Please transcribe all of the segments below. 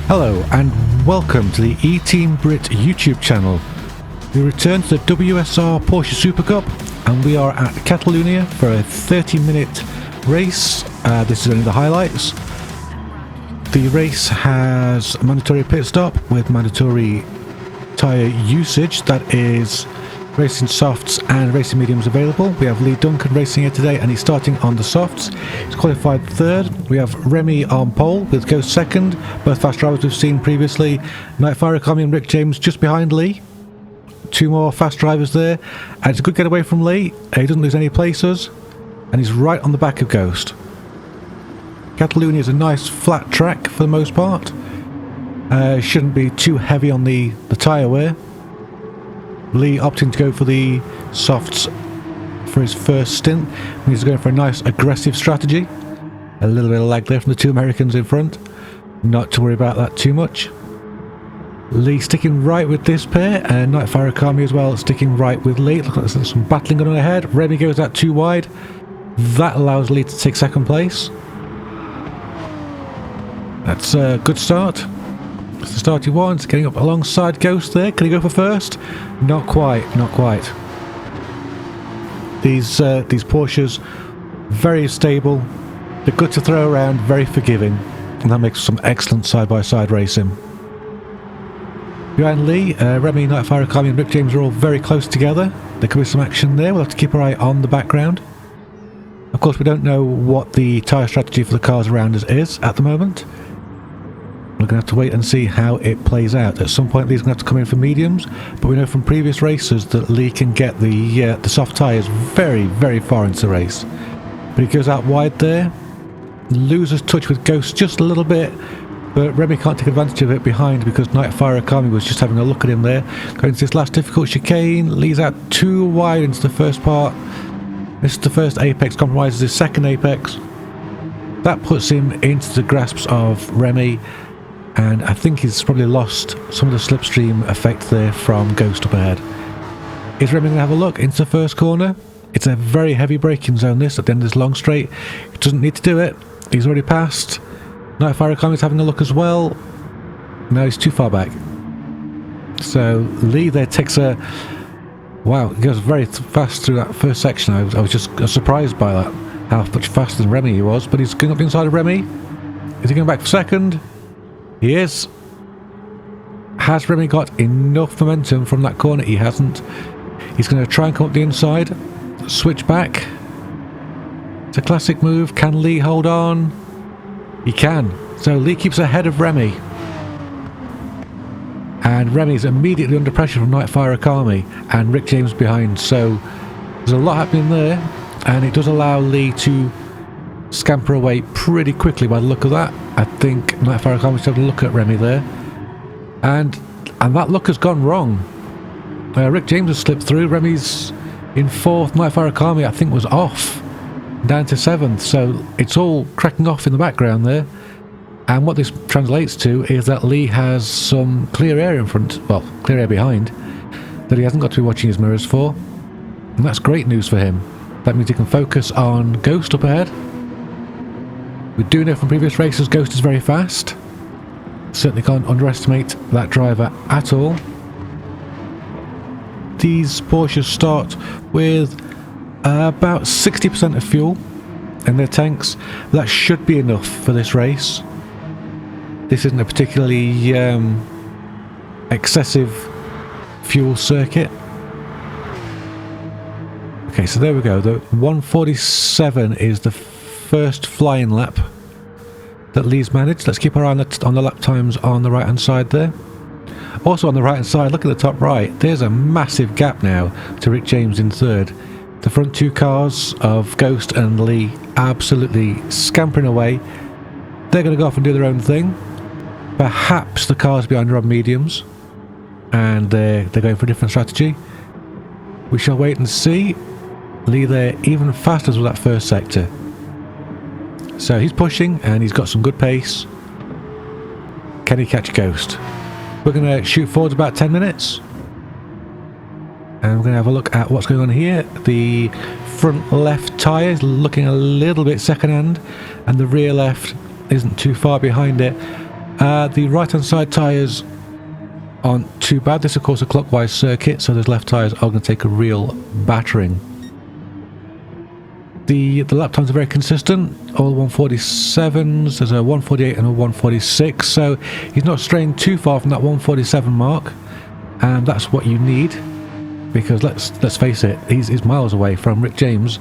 Hello and welcome to the eTeam Brit YouTube channel. We return to the WSR Porsche Supercup and we are at Catalunya for a 30-minute race. This is only the highlights. The race has a mandatory pit stop with mandatory tyre usage, that is racing softs and racing mediums available. We have Lee Duncan racing here today and he's starting on the softs. He's qualified third. We have Remy on pole with Ghost second, both fast drivers we've seen previously. Nightfire and Rick James just behind Lee. Two more fast drivers there, and it's a good getaway from Lee. He doesn't lose any places and he's right on the back of Ghost. Catalunya is a nice flat track for the most part. Shouldn't be too heavy on the tyre wear. Lee opting to go for the softs for his first stint. He's going for a nice aggressive strategy. A little bit of lag there from the two Americans in front. Not to worry about that too much. Lee sticking right with this pair, and Nightfire Akami as well sticking right with Lee. Look, there's some battling going on ahead. Remy goes out too wide. That allows Lee to take second place. That's a good start. It's the start he wants, getting up alongside Ghost there. Can he go for first? Not quite, not quite. These Porsches, very stable, they're good to throw around, very forgiving, and that makes some excellent side-by-side racing. Behind Lee, Remy, Nightfire, Akami and Rick James are all very close together. There could be some action there, we'll have to keep our eye on the background. Of course, we don't know what the tyre strategy for the cars around us is at the moment. We're going to have to wait and see how it plays out. At some point Lee's going to have to come in for mediums, but we know from previous races that Lee can get the soft tyres very, very far into the race. But he goes out wide there, loses touch with Ghost just a little bit, but Remy can't take advantage of it behind because Nightfire Akami was just having a look at him there. Going to this last difficult chicane, Lee's out too wide into the first part. This is the first apex, compromises his second apex. That puts him into the grasps of Remy. And I think he's probably lost some of the slipstream effect there from Ghost up ahead. Is Remy going to have a look into the first corner? It's a very heavy braking zone this, at the end of this long straight. He doesn't need to do it. He's already passed. Nightfire Akami is having a look as well. No, he's too far back. So Lee there takes a... Wow, he goes very fast through that first section. I was just surprised by that, how much faster than Remy he was. But he's going up the inside of Remy. Is he going back for second? He is. Has Remy got enough momentum from that corner? He hasn't. He's going to try and come up the inside. Switch back. It's a classic move. Can Lee hold on? He can. So Lee keeps ahead of Remy. And Remy's immediately under pressure from Nightfire Akami and Rick James behind. So there's a lot happening there. And it does allow Lee to scamper away pretty quickly by the look of that. I think Nightfire Akami's having a look at Remy there. And that look has gone wrong. Rick James has slipped through. Remy's in fourth. Nightfire Akami, I think, was off. Down to seventh. So it's all cracking off in the background there. And what this translates to is that Lee has some clear air in front, well, clear air behind, that he hasn't got to be watching his mirrors for. And that's great news for him. That means he can focus on Ghost up ahead. We do know from previous races Ghost is very fast. Certainly can't underestimate that driver at all. These Porsches start with about 60% of fuel in their tanks. That should be enough for this race. This isn't a particularly excessive fuel circuit. Okay, so there we go. The 147 is the first flying lap that Lee's managed. Let's keep our eye on the lap times on the right hand side there. Also on the right hand side, look at the top right, there's a massive gap now to Rick James in third. The front two cars of Ghost and Lee absolutely scampering away. They're going to go off and do their own thing. Perhaps the cars behind are on mediums and they're going for a different strategy. We shall wait and see. Lee there even faster with that first sector. So he's pushing and he's got some good pace. Can he catch Ghost? We're going to shoot forwards about 10 minutes. And we're going to have a look at what's going on here. The front left tyre is looking a little bit second hand. And the rear left isn't too far behind it. The right hand side tyres aren't too bad. This of course a clockwise circuit, so those left tyres are going to take a real battering. The lap times are very consistent, all 147s, there's a 148 and a 146, so he's not straying too far from that 147 mark, and that's what you need, because let's face it, he's miles away from Rick James.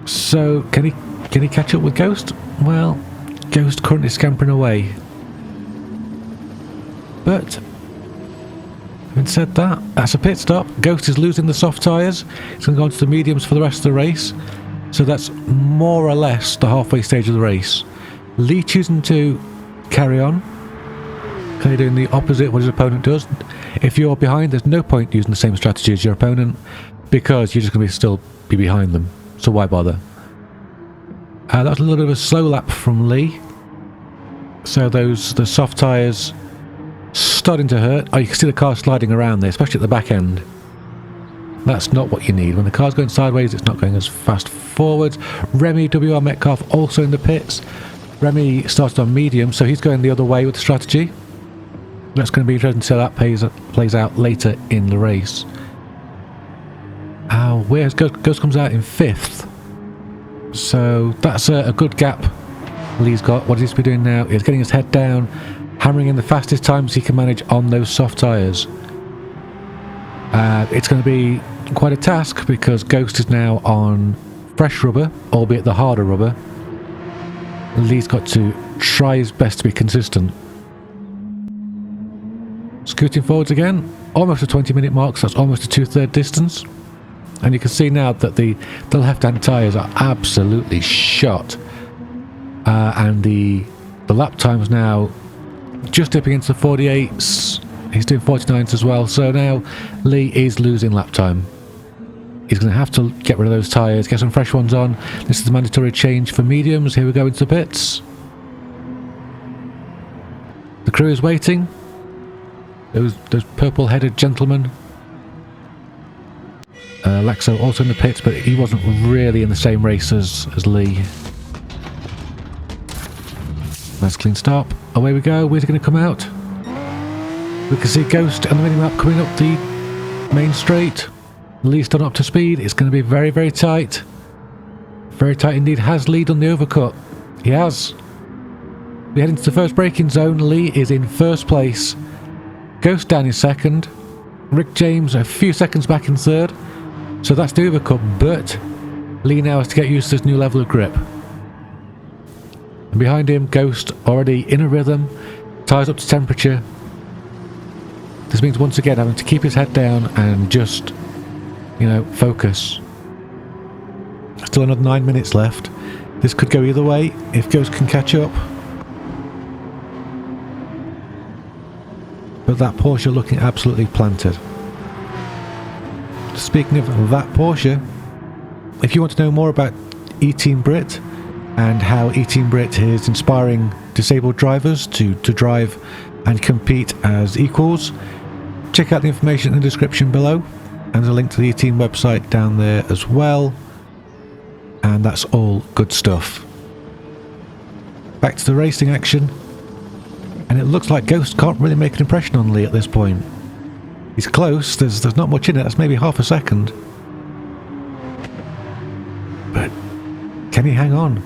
So can he catch up with Ghost? Well, Ghost currently scampering away. But having said that, that's a pit stop. Ghost is losing the soft tyres. He's going to go on to the mediums for the rest of the race. So that's more or less the halfway stage of the race. Lee choosing to carry on. Kind of doing the opposite what his opponent does. If you're behind, there's no point using the same strategy as your opponent, because you're just going to still be behind them. So why bother? That's a little bit of a slow lap from Lee. So the soft tyres starting to hurt. Oh, you can see the car sliding around there, especially at the back end. That's not what you need. When the car's going sideways, it's not going as fast forwards. Remy WR Metcalf also in the pits. Remy started on medium, so he's going the other way with the strategy. That's going to be interesting to see how that plays out later in the race. Where's Ghost comes out in 5th. So that's a good gap Lee's got. What he's been doing now is getting his head down, hammering in the fastest times he can manage on those soft tyres. It's going to be quite a task, because Ghost is now on fresh rubber, albeit the harder rubber. Lee's got to try his best to be consistent. Scooting forwards again, almost a 20-minute mark, so that's almost a 2/3 distance. And you can see now that the left-hand tyres are absolutely shot. And the lap time's now just dipping into the 48s. He's doing 49s as well, so now Lee is losing lap time. He's going to have to get rid of those tyres, get some fresh ones on. This is the mandatory change for mediums. Here we go into the pits. The crew is waiting. Those purple-headed gentlemen. Laxo also in the pits, but he wasn't really in the same race as Lee. Nice clean stop. Away we go. Where's he going to come out? We can see Ghost on the minimap coming up the main straight. Lee's done up to speed. It's going to be very, very tight. Very tight indeed. Has Lee done the overcut? He has. We head into the first braking zone. Lee is in first place. Ghost down in second. Rick James a few seconds back in third. So that's the overcut, but Lee now has to get used to this new level of grip. And behind him, Ghost already in a rhythm, tyres up to temperature. This means once again having to keep his head down and just, focus. Still another 9 minutes left. This could go either way if Ghost can catch up. But that Porsche looking absolutely planted. Speaking of that Porsche, if you want to know more about eTeam Brit and how eTeam Brit is inspiring disabled drivers to drive and compete as equals, check out the information in the description below, and there's a link to the eTeam website down there as well, and that's all good stuff. Back to the racing action, and it looks like Ghost can't really make an impression on Lee at this point. He's close, there's not much in it, that's maybe half a second. But can he hang on?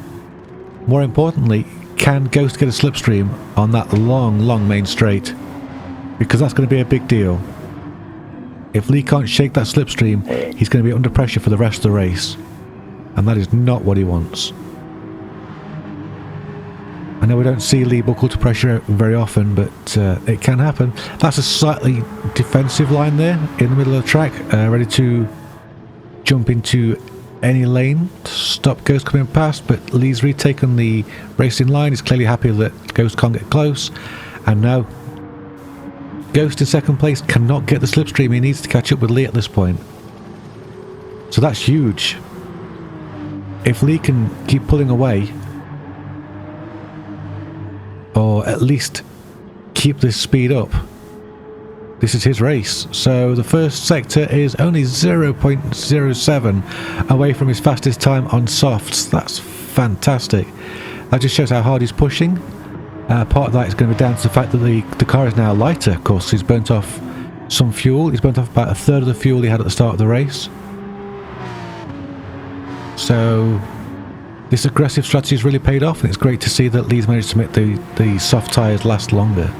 More importantly, can Ghost get a slipstream on that long main straight? Because that's going to be a big deal. If Lee can't shake that slipstream, he's going to be under pressure for the rest of the race. And that is not what he wants. I know we don't see Lee buckle to pressure very often, but it can happen. That's a slightly defensive line there in the middle of the track, ready to jump into any lane to stop Ghost coming past, but Lee's retaken the racing line. He's clearly happy that Ghost can't get close, and no, Ghost in second place cannot get the slipstream. He needs to catch up with Lee at this point, so that's huge. If Lee can keep pulling away, or at least keep this speed up, this is his race. So the first sector is only 0.07 away from his fastest time on softs. That's fantastic. That just shows how hard he's pushing. Part of that is going to be down to the fact that the car is now lighter. Of course, he's burnt off some fuel. He's burnt off about a third of the fuel he had at the start of the race. So this aggressive strategy has really paid off, and it's great to see that Lee's managed to make the soft tyres last longer.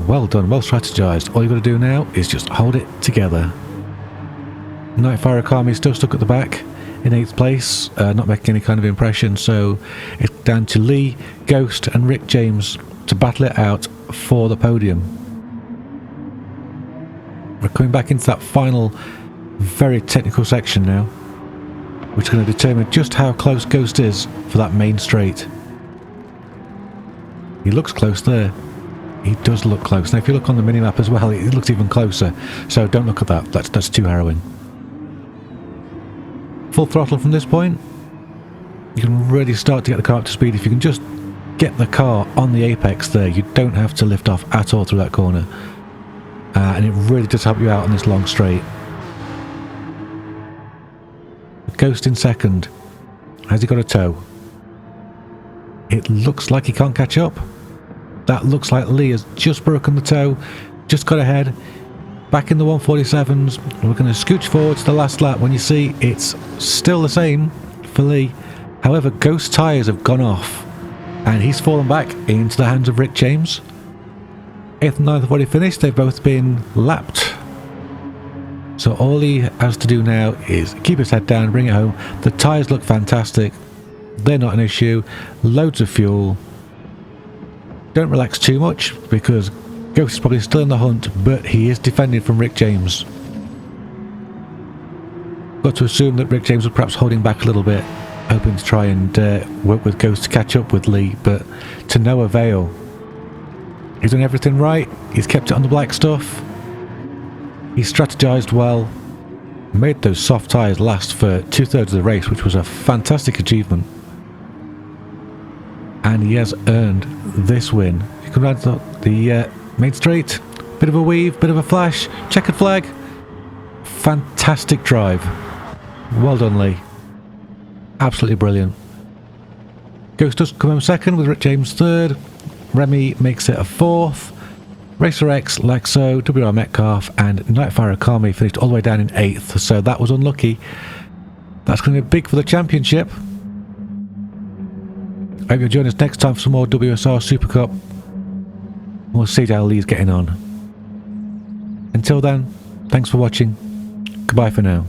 Well done, well strategized. All you've got to do now is just hold it together. Nightfire Akami is still stuck at the back in 8th place, not making any kind of impression, so it's down to Lee, Ghost and Rick James to battle it out for the podium. We're coming back into that final very technical section now, which is going to determine just how close Ghost is for that main straight. He looks close there. He does look close. Now if you look on the minimap as well, it looks even closer, so don't look at that. That's too harrowing. Full throttle from this point. You can really start to get the car up to speed if you can just get the car on the apex there. You don't have to lift off at all through that corner, and it really does help you out on this long straight. Ghost in second. Has he got a toe? It looks like he can't catch up. That looks like Lee has just broken the toe, just got ahead. Back in the 147s, we're going to scooch forward to the last lap. When you see it's still the same for Lee, however Ghost's tyres have gone off and he's fallen back into the hands of Rick James. 8th and 9th have already finished, they've both been lapped. So all he has to do now is keep his head down, bring it home. The tyres look fantastic, they're not an issue, loads of fuel. Don't relax too much because Ghost is probably still in the hunt, but he is defending from Rick James. Got to assume that Rick James was perhaps holding back a little bit, hoping to try and work with Ghost to catch up with Lee, but to no avail. He's done everything right, he's kept it on the black stuff, he's strategized well, made those soft tyres last for 2/3 of the race, which was a fantastic achievement. And he has earned this win. You come down to the main straight, bit of a weave, bit of a flash, checkered flag. Fantastic drive. Well done, Lee. Absolutely brilliant. Ghost does come home second with Rick James third. Remy makes it a fourth. Racer X, Lexo, WR Metcalf and Nightfire Akami finished all the way down in 8th, so that was unlucky. That's going to be big for the championship. I hope you'll join us next time for some more WSR Supercup. We'll see how Lee's getting on. Until then, thanks for watching. Goodbye for now.